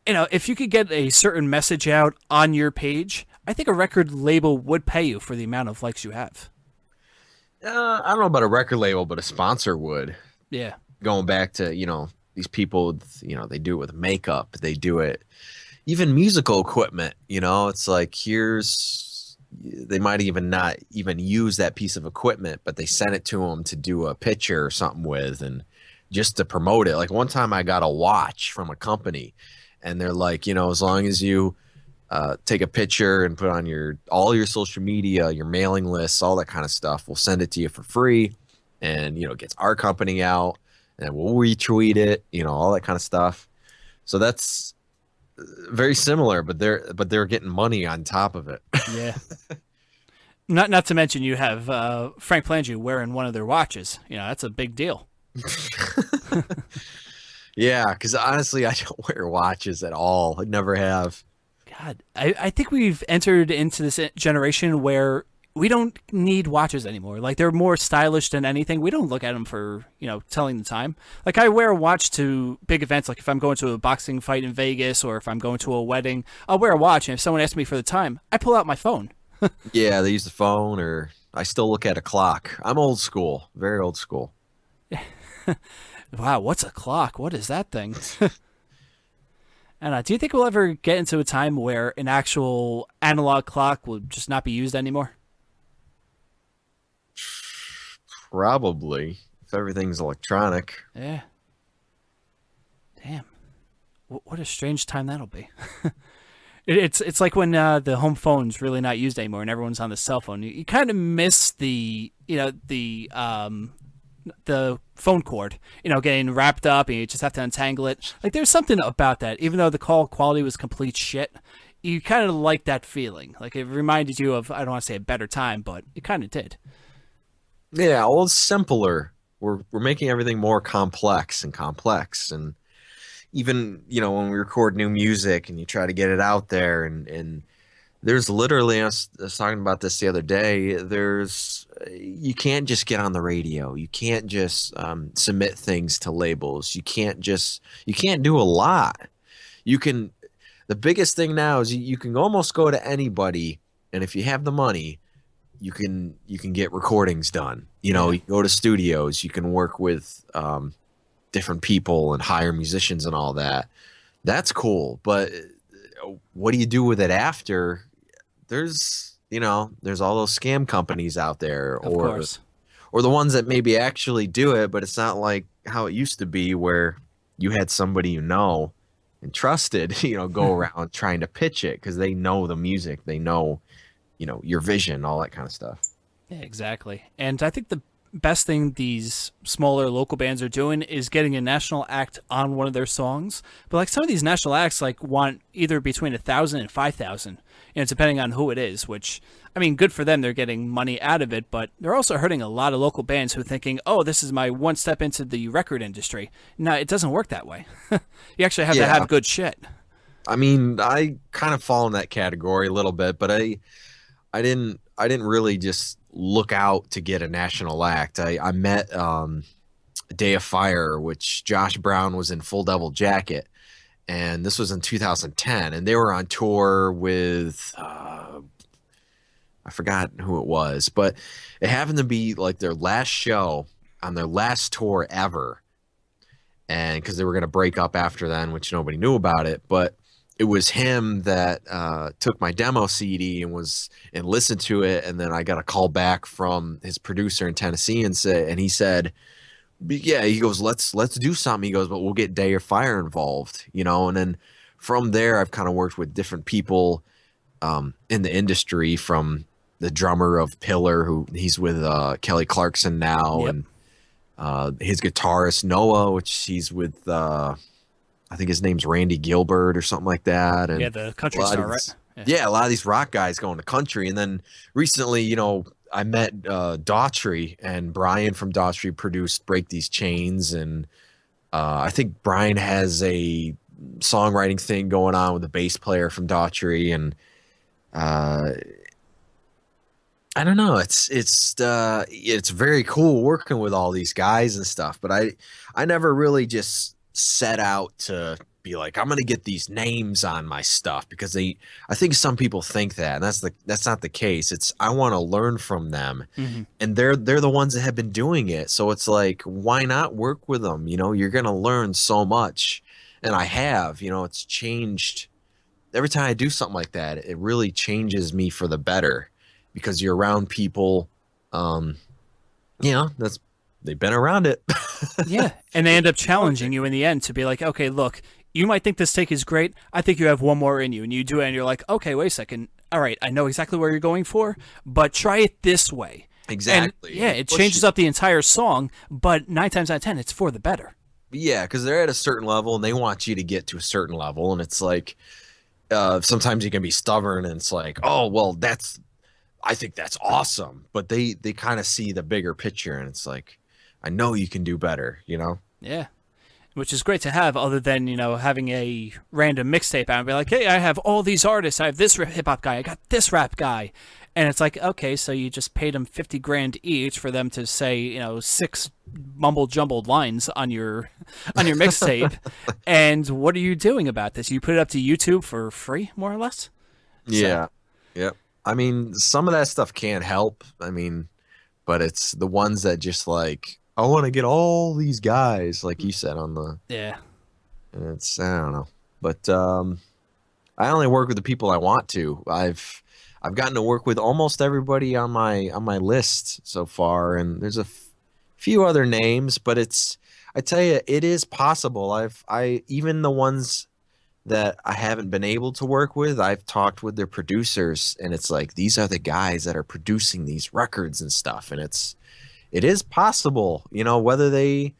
Speaker 1: if you could get a certain message out on your page, I think a record label would pay you for the amount of likes you have.
Speaker 3: I don't know about a record label, but a sponsor would.
Speaker 1: Yeah. Going
Speaker 3: back to, these people, they do it with makeup. They do it, even musical equipment, it's like, they might even not even use that piece of equipment, but they sent it to them to do a picture or something with, and just to promote it. Like one time I got a watch from a company and they're like, as long as you take a picture and put on all your social media, your mailing lists, all that kind of stuff, we'll send it to you for free. And, it gets our company out. And we'll retweet it, all that kind of stuff. So that's very similar, but they're getting money on top of it.
Speaker 1: Yeah. Not to mention you have Frank Palangi wearing one of their watches. That's a big deal.
Speaker 3: Yeah, because honestly, I don't wear watches at all. I never have.
Speaker 1: God, I think we've entered into this generation where we don't need watches anymore. Like, they're more stylish than anything. We don't look at them for, telling the time. Like, I wear a watch to big events. Like, if I'm going to a boxing fight in Vegas or if I'm going to a wedding, I'll wear a watch. And if someone asks me for the time, I pull out my phone.
Speaker 3: Yeah, they use the phone, or I still look at a clock. I'm old school, very old school.
Speaker 1: Wow, what's a clock? What is that thing? And do you think we'll ever get into a time where an actual analog clock will just not be used anymore?
Speaker 3: Probably, if everything's electronic.
Speaker 1: Yeah. Damn. What a strange time that'll be. It's like when the home phone's really not used anymore and everyone's on the cell phone. You kind of miss the phone cord, getting wrapped up and you just have to untangle it. Like, there's something about that. Even though the call quality was complete shit, you kind of like that feeling. Like, it reminded you of, I don't want to say a better time, but it kind of did.
Speaker 3: Yeah, well, it's simpler. We're making everything more complex, and even when we record new music and you try to get it out there, and there's literally, I was talking about this the other day, you can't just get on the radio, you can't just submit things to labels, you can't do a lot. The biggest thing now is you can almost go to anybody, and if you have the money, you can get recordings done. You can go to studios, you can work with different people and hire musicians and all that. That's cool. But what do you do with it after? There's all those scam companies out there, or the ones that maybe actually do it, but it's not like how it used to be where you had somebody and trusted, go around trying to pitch it because they know the music, they know your vision, all that kind of stuff.
Speaker 1: Yeah, exactly. And I think the best thing these smaller local bands are doing is getting a national act on one of their songs. But like, some of these national acts want either between 1,000 and 5,000, depending on who it is, which, I mean, good for them. They're getting money out of it, but they're also hurting a lot of local bands who are thinking, oh, this is my one step into the record industry. No, it doesn't work that way. You actually have to have good shit.
Speaker 3: I mean, I kind of fall in that category a little bit, but I didn't really just look out to get a national act. I met Day of Fire, which Josh Brown was in Full Devil Jacket, and this was in 2010, and they were on tour with I forgot who it was, but it happened to be like their last show on their last tour ever, and because they were going to break up after then, which nobody knew about it, but it was him that took my demo CD and listened to it, and then I got a call back from his producer in Tennessee and he said, "Yeah," he goes, "Let's do something." He goes, "But we'll get Day of Fire involved, And then from there, I've kind of worked with different people in the industry, from the drummer of Pillar, who he's with Kelly Clarkson now,
Speaker 1: Yep.
Speaker 3: and his guitarist Noah, which he's with. I think his name's Randy Gilbert or something like that. And
Speaker 1: the country star, right?
Speaker 3: Yeah, a lot of these rock guys going to country. And then recently, I met Daughtry, and Brian from Daughtry produced Break These Chains. And I think Brian has a songwriting thing going on with the bass player from Daughtry. And I don't know. It's very cool working with all these guys and stuff. But I never really just set out to be like, I'm going to get these names on my stuff, because I think some people think that, and that's not the case. It's, I want to learn from them, and they're the ones that have been doing it. So it's like, why not work with them? You're going to learn so much, and I have. It's changed every time I do something like that. It really changes me for the better, because you're around people. They've been around it.
Speaker 1: Yeah, and they end up challenging you in the end to be like, okay, look, you might think this take is great. I think you have one more in you, and you do it, and you're like, okay, wait a second. All right, I know exactly where you're going for, but try it this way.
Speaker 3: Exactly.
Speaker 1: And, yeah, it changes up the entire song, but 9 times out of 10, it's for the better.
Speaker 3: Yeah, because they're at a certain level, and they want you to get to a certain level, and it's like, sometimes you can be stubborn, and it's like, oh, well, I think that's awesome, but they kind of see the bigger picture, and it's like, I know you can do better,
Speaker 1: Yeah, which is great to have, other than, having a random mixtape out and be like, hey, I have all these artists. I have this hip-hop guy. I got this rap guy. And it's like, okay, so you just paid them $50,000 each for them to say, 6 mumble jumbled lines on your mixtape. And what are you doing about this? You put it up to YouTube for free, more or less?
Speaker 3: Yeah. Yep. I mean, some of that stuff can't help. I mean, but it's the ones that just like, I want to get all these guys, like you said on the.
Speaker 1: Yeah.
Speaker 3: And it's, I don't know. But I only work with the people I want to. I've gotten to work with almost everybody on my list so far, and there's a few other names, but I tell you, it is possible. I even the ones that I haven't been able to work with, I've talked with their producers, and it's like, these are the guys that are producing these records and stuff, and it is possible, whether they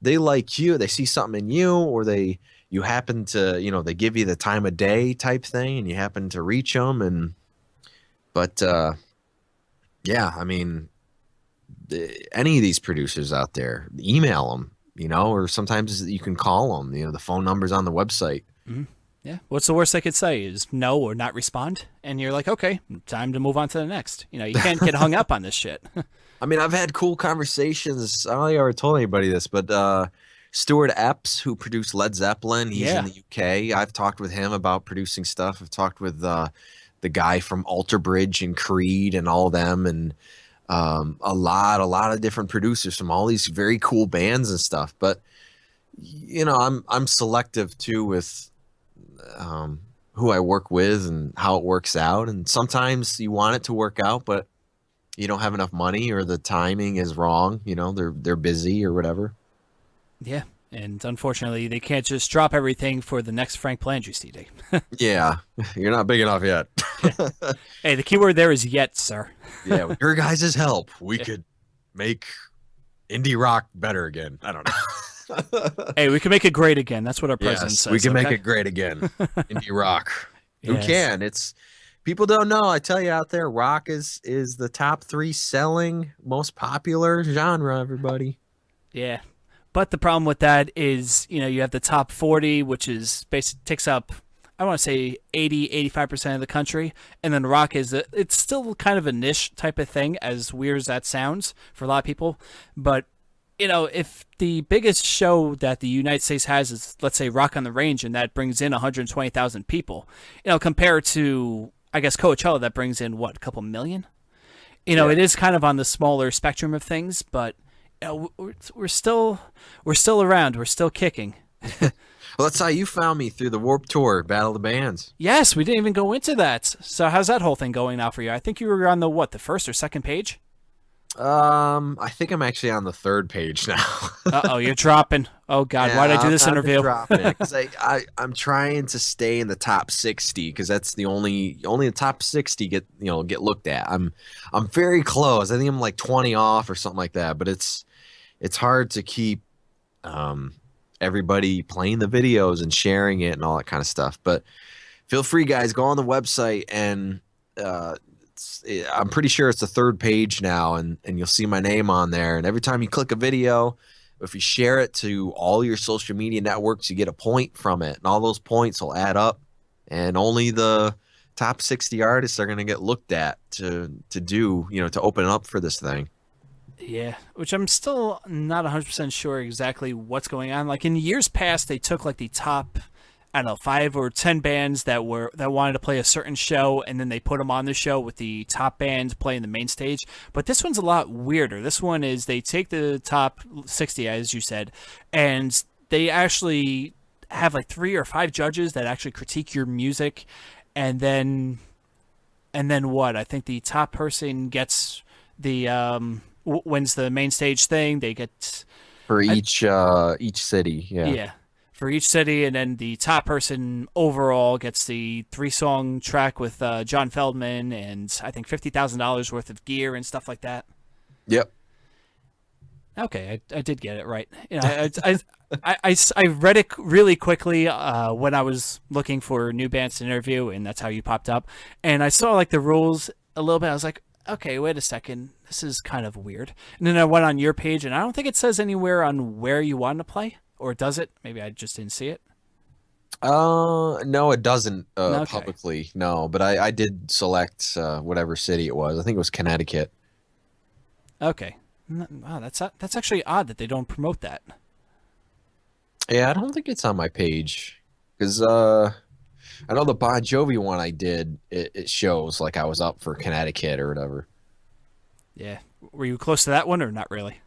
Speaker 3: like you, they see something in you, or you happen to, they give you the time of day type thing, and you happen to reach them, but yeah, I mean, any of these producers out there, email them, or sometimes you can call them, the phone number's on the website.
Speaker 1: Mm-hmm. Yeah. What's the worst they could say is no or not respond. And you're like, okay, time to move on to the next. You can't get hung up on this shit.
Speaker 3: I mean, I've had cool conversations. I don't think I ever told anybody this, but Stuart Epps, who produced Led Zeppelin, he's in the UK. I've talked with him about producing stuff. I've talked with the guy from Alter Bridge and Creed and all them, and a lot of different producers from all these very cool bands and stuff. But I'm selective too with who I work with and how it works out. And sometimes you want it to work out, but you don't have enough money, or the timing is wrong. They're busy or whatever.
Speaker 1: Yeah. And unfortunately, they can't just drop everything for the next Frank Palangi CD.
Speaker 3: Yeah, you're not big enough yet.
Speaker 1: Hey, the key word there is yet, sir.
Speaker 3: Yeah, with your guys' help, we could make indie rock better again. I don't know.
Speaker 1: Hey, we can make it great again. That's what our president says.
Speaker 3: We can make it great again. Indie rock. Yes. Who can? It's people don't know. I tell you out there, rock is the top 3 selling, most popular genre. Everybody.
Speaker 1: Yeah. But the problem with that is, you have the top 40, which is basically takes up, I want to say 85% of the country. And then rock it's still kind of a niche type of thing, as weird as that sounds for a lot of people. But, if the biggest show that the United States has is, let's say, Rock on the Range, and that brings in 120,000 people, compared to, I guess, Coachella, that brings in, what, a couple million? It is kind of on the smaller spectrum of things, but we're still around. We're still kicking.
Speaker 3: Well, that's how you found me, through the Warped Tour Battle of the Bands.
Speaker 1: Yes, we didn't even go into that. So how's that whole thing going now for you? I think you were on the first or second page?
Speaker 3: I think I'm actually on the 3rd page now.
Speaker 1: Uh-oh, you're dropping. Oh God, why'd I do this interview?
Speaker 3: Because I'm trying to stay in the top 60, because that's the only the top 60 get looked at. I'm very close. I think I'm like 20 off or something like that. But it's hard to keep everybody playing the videos and sharing it and all that kind of stuff. But feel free, guys, go on the website, and I'm pretty sure it's the 3rd page now, and you'll see my name on there. And every time you click a video, if you share it to all your social media networks, you get a point from it, and all those points will add up, and only the top 60 artists are going to get looked at to open up for this thing.
Speaker 1: Yeah, which I'm still not 100% sure exactly what's going on. Like in years past, they took like the top, I don't know, 5 or 10 bands that wanted to play a certain show, and then they put them on the show with the top band playing the main stage. But this one's a lot weirder. This one is they take the top 60, as you said, and they actually have like 3 or 5 judges that actually critique your music, and then what? I think the top person gets the wins the main stage thing. They get
Speaker 3: for each city. Yeah.
Speaker 1: For each city, and then the top person overall gets the 3-song track with John Feldman, and I think $50,000 worth of gear and stuff like that.
Speaker 3: Yep.
Speaker 1: Okay, I did get it right. I read it really quickly when I was looking for new bands to interview, and that's how you popped up. And I saw like the rules a little bit. I was like, okay, wait a second, this is kind of weird. And then I went on your page, and I don't think it says anywhere on where you want to play. Or does it? Maybe I just didn't see it.
Speaker 3: No, it doesn't
Speaker 1: Okay.
Speaker 3: publicly. No, but I did select whatever city it was. I think it was Connecticut.
Speaker 1: Okay. Wow, that's actually odd that they don't promote that.
Speaker 3: Yeah, I don't think it's on my page because I know the Bon Jovi one I did. It shows like I was up for Connecticut or whatever.
Speaker 1: Yeah. Were you close to that one or not really?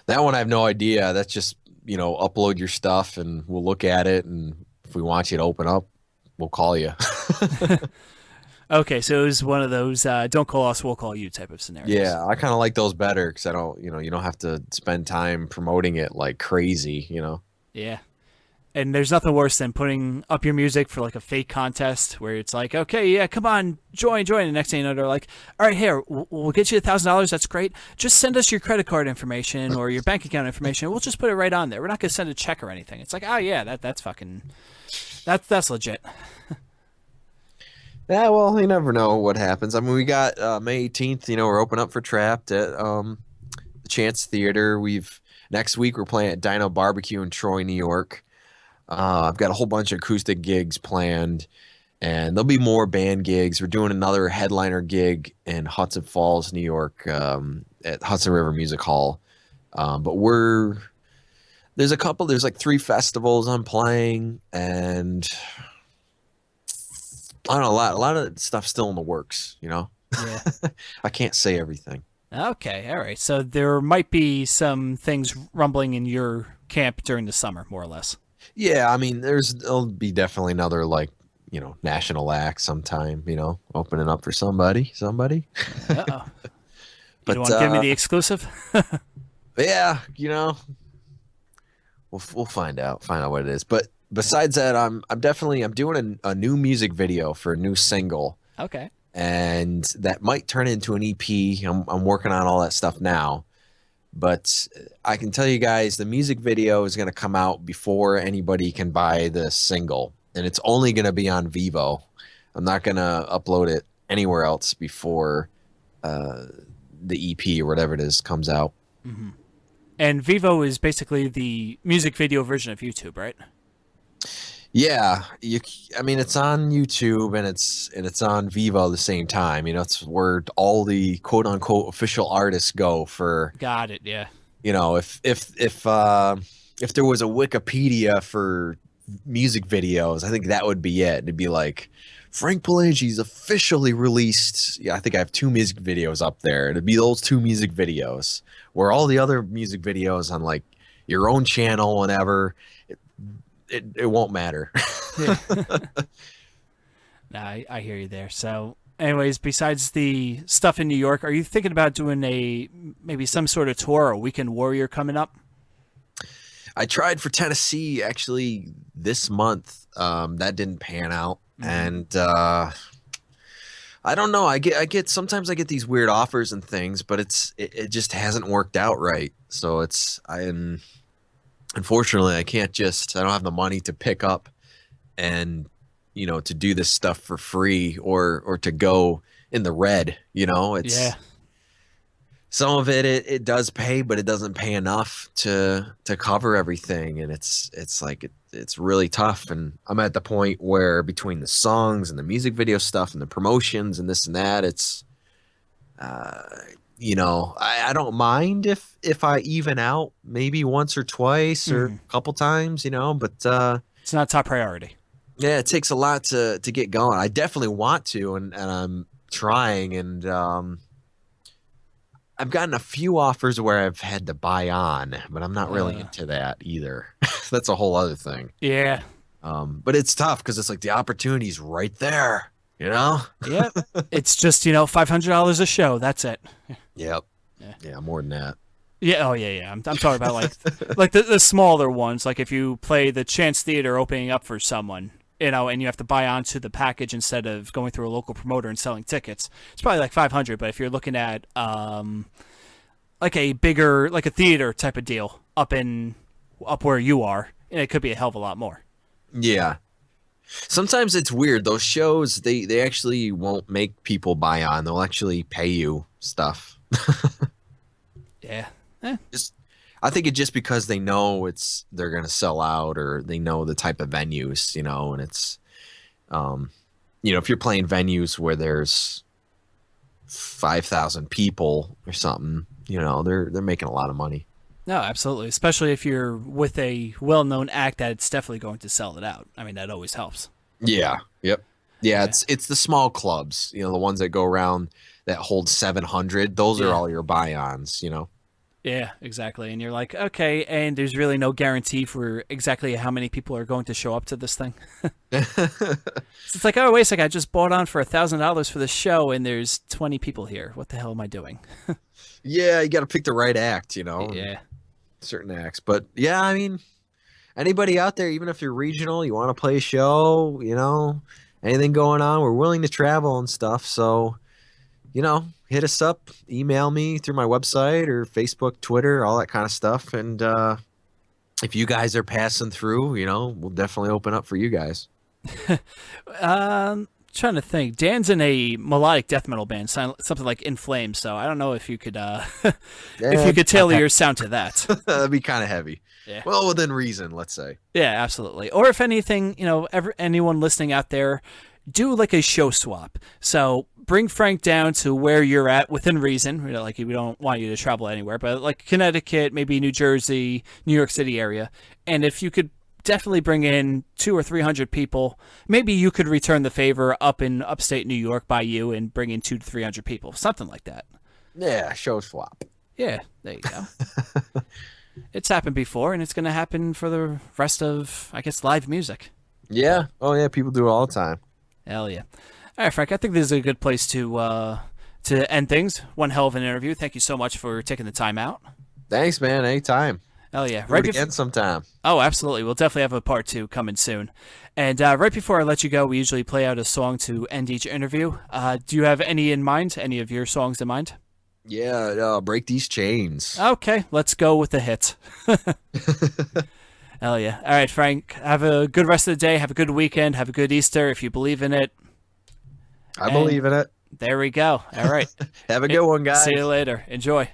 Speaker 3: That one I have no idea. That's just upload your stuff and we'll look at it, and if we want you to open up, we'll call you.
Speaker 1: Okay, so it was one of those don't call us, we'll call you type of scenarios.
Speaker 3: Yeah, I kind of like those better because I don't, you don't have to spend time promoting it like crazy.
Speaker 1: Yeah. And there's nothing worse than putting up your music for like a fake contest where it's like, okay, yeah, come on, join. And the next thing you know, they're like, all right, here, we'll get you $1,000. That's great. Just send us your credit card information or your bank account information. We'll just put it right on there. We're not going to send a check or anything. It's like, oh yeah, that's legit.
Speaker 3: Yeah, well, you never know what happens. I mean, we got May 18th. We're open up for Trapped at the Chance Theater. Next week we're playing at Dino Barbecue in Troy, New York. I've got a whole bunch of acoustic gigs planned, and there'll be more band gigs. We're doing another headliner gig in Hudson Falls, New York, at Hudson River Music Hall. But there's like 3 festivals I'm playing, and I don't know, a lot of stuff still in the works.
Speaker 1: Yeah.
Speaker 3: I can't say everything.
Speaker 1: Okay, all right. So there might be some things rumbling in your camp during the summer, more or less.
Speaker 3: Yeah, I mean, there'll be definitely another national act sometime, opening up for somebody.
Speaker 1: Uh-oh.
Speaker 3: But
Speaker 1: you want to give me the exclusive?
Speaker 3: Yeah, we'll find out what it is. But besides that, I'm doing a new music video for a new single.
Speaker 1: Okay.
Speaker 3: And that might turn into an EP. I'm working on all that stuff now. But I can tell you guys, the music video is going to come out before anybody can buy the single. And it's only going to be on Vivo. I'm not going to upload it anywhere else before the EP or whatever it is comes out.
Speaker 1: Mm-hmm. And Vivo is basically the music video version of YouTube, right?
Speaker 3: Yeah, I mean, it's on YouTube and it's on Vivo at the same time. It's where all the quote unquote official artists go for.
Speaker 1: Got it. Yeah.
Speaker 3: If there was a Wikipedia for music videos, I think that would be it. It'd be like Frank Palangi's officially released. Yeah, I think I have 2 music videos up there. It'd be those 2 music videos, where all the other music videos on like your own channel, whenever. It won't matter.
Speaker 1: Yeah. Nah, I hear you there. So anyways, besides the stuff in New York, are you thinking about doing maybe some sort of tour or a Weekend Warrior coming up?
Speaker 3: I tried for Tennessee actually this month. That didn't pan out. Mm-hmm. And I don't know. Sometimes I get these weird offers and things, but it just hasn't worked out right. So unfortunately, I don't have the money to pick up and, to do this stuff for free or to go in the red,
Speaker 1: Yeah.
Speaker 3: Some of it does pay, but it doesn't pay enough to cover everything. And it's really tough. And I'm at the point where between the songs and the music video stuff and the promotions and this and that, it's, I don't mind if I even out maybe once or twice or a couple times, but
Speaker 1: it's not top priority.
Speaker 3: Yeah, it takes a lot to get going. I definitely want to, and I'm trying, and I've gotten a few offers where I've had to buy on, but I'm not really into that either. That's a whole other thing.
Speaker 1: Yeah.
Speaker 3: But it's tough because it's like the opportunity's right there,
Speaker 1: Yeah. It's just, $500 a show. That's it.
Speaker 3: Yep. Yeah, more than that.
Speaker 1: Yeah. Oh, yeah. I'm talking about like the smaller ones. Like if you play the Chance Theater opening up for someone, and you have to buy onto the package instead of going through a local promoter and selling tickets. It's probably like $500. But if you're looking at like a bigger, like a theater type of deal up where you are, it could be a hell of a lot more.
Speaker 3: Yeah. Sometimes it's weird. Those shows, they actually won't make people buy on. They'll actually pay you stuff.
Speaker 1: Yeah.
Speaker 3: I think it's just because they know they're going to sell out, or they know the type of venues, and it's, if you're playing venues where there's 5,000 people or something, they're making a lot of money.
Speaker 1: No, absolutely. Especially if you're with a well-known act that it's definitely going to sell it out. I mean, that always helps.
Speaker 3: Yeah. Yep. Yeah. It's the small clubs, the ones that go around that hold 700. Those are all your buy-ons,
Speaker 1: Yeah, exactly. And you're like, okay, and there's really no guarantee for exactly how many people are going to show up to this thing. It's like, oh, wait a second, I just bought on for $1,000 for the show, and there's 20 people here. What the hell am I doing?
Speaker 3: Yeah, you got to pick the right act,
Speaker 1: Yeah.
Speaker 3: Certain acts. But, yeah, I mean, anybody out there, even if you're regional, you want to play a show, anything going on, we're willing to travel and stuff. So, hit us up, email me through my website or Facebook, Twitter, all that kind of stuff. And if you guys are passing through, we'll definitely open up for you guys.
Speaker 1: Trying to think. Dan's in a melodic death metal band, something like In Flames. So I don't know if you could, if you could tailor your sound to that.
Speaker 3: That'd be kind of heavy.
Speaker 1: Yeah.
Speaker 3: Well, within reason, let's say.
Speaker 1: Yeah, absolutely. Or if anything, anyone listening out there, do like a show swap. So bring Frank down to where you're at within reason. Like, we don't want you to travel anywhere, but like Connecticut, maybe New Jersey, New York City area. And if you could definitely bring in 200 or 300 people, maybe you could return the favor up in upstate New York by you and bring in 200 to 300 people, something like that.
Speaker 3: Yeah, show swap.
Speaker 1: Yeah, there you go. It's happened before, and it's going to happen for the rest of, I guess, live music.
Speaker 3: Yeah. Oh, yeah. People do it all the time.
Speaker 1: Hell yeah. All right, Frank, I think this is a good place to end things. One hell of an interview. Thank you so much for taking the time out.
Speaker 3: Thanks, man. Anytime.
Speaker 1: Hell yeah.
Speaker 3: Right again sometime.
Speaker 1: Oh, absolutely. We'll definitely have a part 2 coming soon. And right before I let you go, we usually play out a song to end each interview. Do you have any in mind? Any of your songs in mind?
Speaker 3: Yeah, Break These Chains.
Speaker 1: Okay, let's go with the hit. Hell yeah. All right, Frank, have a good rest of the day. Have a good weekend. Have a good Easter if you believe in it.
Speaker 3: I believe in it.
Speaker 1: There we go. All right.
Speaker 3: Have a good one, guys.
Speaker 1: See you later. Enjoy.